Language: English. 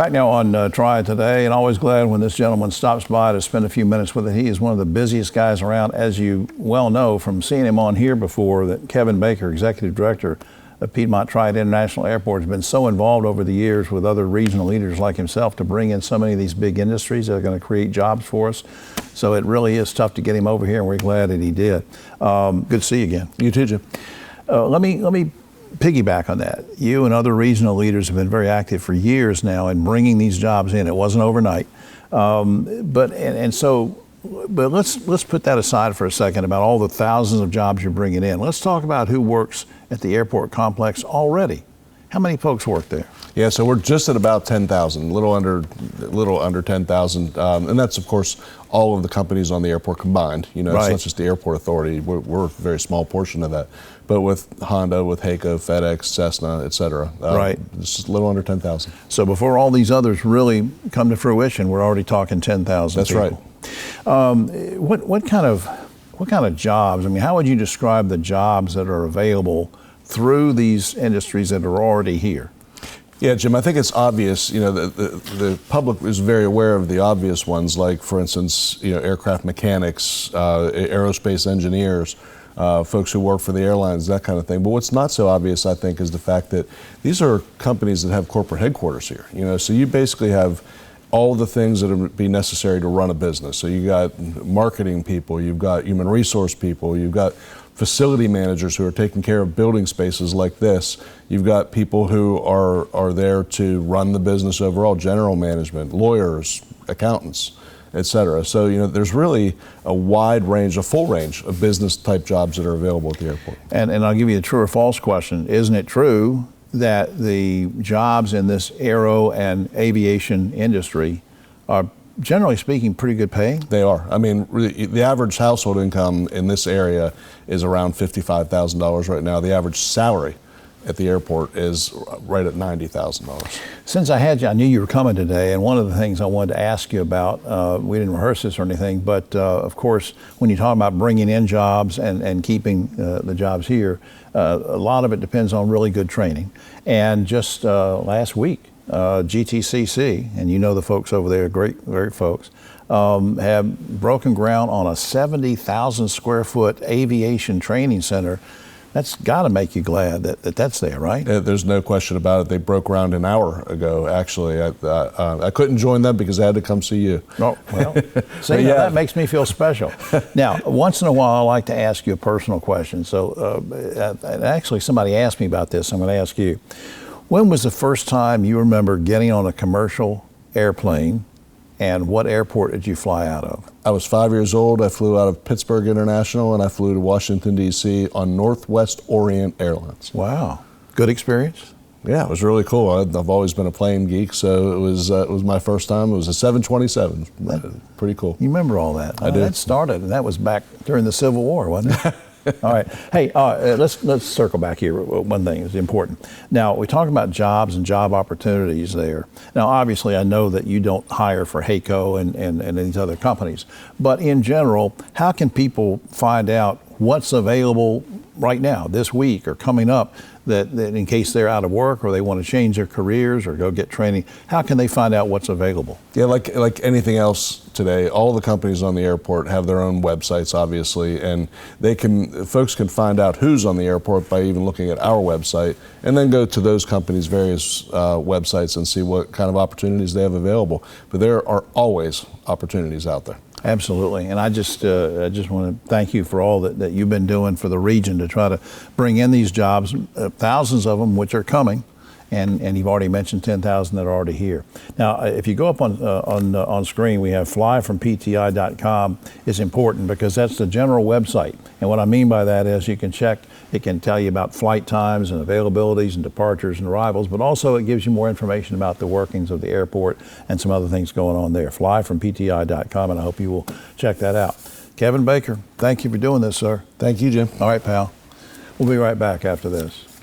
Back now on Triad Today, and always glad when this gentleman stops by to spend a few minutes with it. He is one of the busiest guys around, as you well know from seeing him on here before, that Kevin Baker, Executive Director of Piedmont Triad International Airport, has been so involved over the years with other regional leaders like himself to bring in so many of these big industries that are going to create jobs for us. So it really is tough to get him over here, and we're glad that he did. Good to see you again. You too, Jim. Let me piggyback on that. You and other regional leaders have been very active for years now in bringing these jobs in. It wasn't overnight, but let's put that aside for a second about all the thousands of jobs you're bringing in. Let's talk about who works at the airport complex already. How many folks work there? Yeah, so we're just at about 10,000, a little under 10,000, and that's of course all of the companies on the airport combined. You know, It's not just the airport authority. We're a very small portion of that, but with Honda, with HAECO, FedEx, Cessna, et cetera, it's just a little under 10,000. So before all these others really come to fruition, we're already talking 10,000. That's people. Right. What kind of jobs? I mean, how would you describe the jobs that are available through these industries that are already here? Yeah, Jim, I think it's obvious, the public is very aware of the obvious ones, like, for instance, aircraft mechanics, aerospace engineers, folks who work for the airlines, that kind of thing. But what's not so obvious, I think, is the fact that these are companies that have corporate headquarters here. So you basically have all the things that would be necessary to run a business. So you got marketing people, you've got human resource people, you've got facility managers who are taking care of building spaces like this. You've got people who are there to run the business overall, general management, lawyers, accountants, et cetera. So, there's really a wide range, a full range of business type jobs that are available at the airport. And I'll give you a true or false question. Isn't it true that the jobs in this aero and aviation industry are, generally speaking, pretty good paying? They are. I mean, the average household income in this area is around $55,000 right now. The average salary at the airport is right at $90,000. Since I had you, I knew you were coming today, and one of the things I wanted to ask you about, we didn't rehearse this or anything, but of course, when you talk about bringing in jobs and keeping the jobs here, a lot of it depends on really good training. And just last week, GTCC, and you know the folks over there, great folks, have broken ground on a 70,000 square foot aviation training center. That's got to make you glad that that's there, right? There's no question about it. They broke ground an hour ago, actually. I couldn't join them because I had to come see you. Oh, well, see, that makes me feel special. Now, once in a while, I like to ask you a personal question. So actually, somebody asked me about this. I'm going to ask you. When was the first time you remember getting on a commercial airplane, and what airport did you fly out of? I was 5 years old. I flew out of Pittsburgh International, and I flew to Washington, D.C. on Northwest Orient Airlines. Wow. Good experience? Yeah, it was really cool. I've always been a plane geek, so it was my first time. It was a 727. Pretty cool. You remember all that? I do. That started, and that was back during the Civil War, wasn't it? All right. Hey, let's circle back here. One thing is important. Now, we talk about jobs and job opportunities there. Now, obviously, I know that you don't hire for HAECO and these other companies, but in general, how can people find out what's available right now, this week, or coming up, that in case they're out of work or they want to change their careers or go get training, how can they find out what's available? Yeah, like anything else today, all the companies on the airport have their own websites, obviously, and folks can find out who's on the airport by even looking at our website, and then go to those companies' various websites and see what kind of opportunities they have available. But there are always opportunities out there. Absolutely, and I just want to thank you for all that you've been doing for the region to try to bring in these jobs, thousands of them which are coming, and you've already mentioned 10,000 that are already here. Now, if you go up on screen, we have flyfrompti.com is important because that's the general website, and what I mean by that is you can check. It can tell you about flight times and availabilities and departures and arrivals, but also it gives you more information about the workings of the airport and some other things going on there. Flyfrompti.com, and I hope you will check that out. Kevin Baker, thank you for doing this, sir. Thank you, Jim. All right, pal. We'll be right back after this.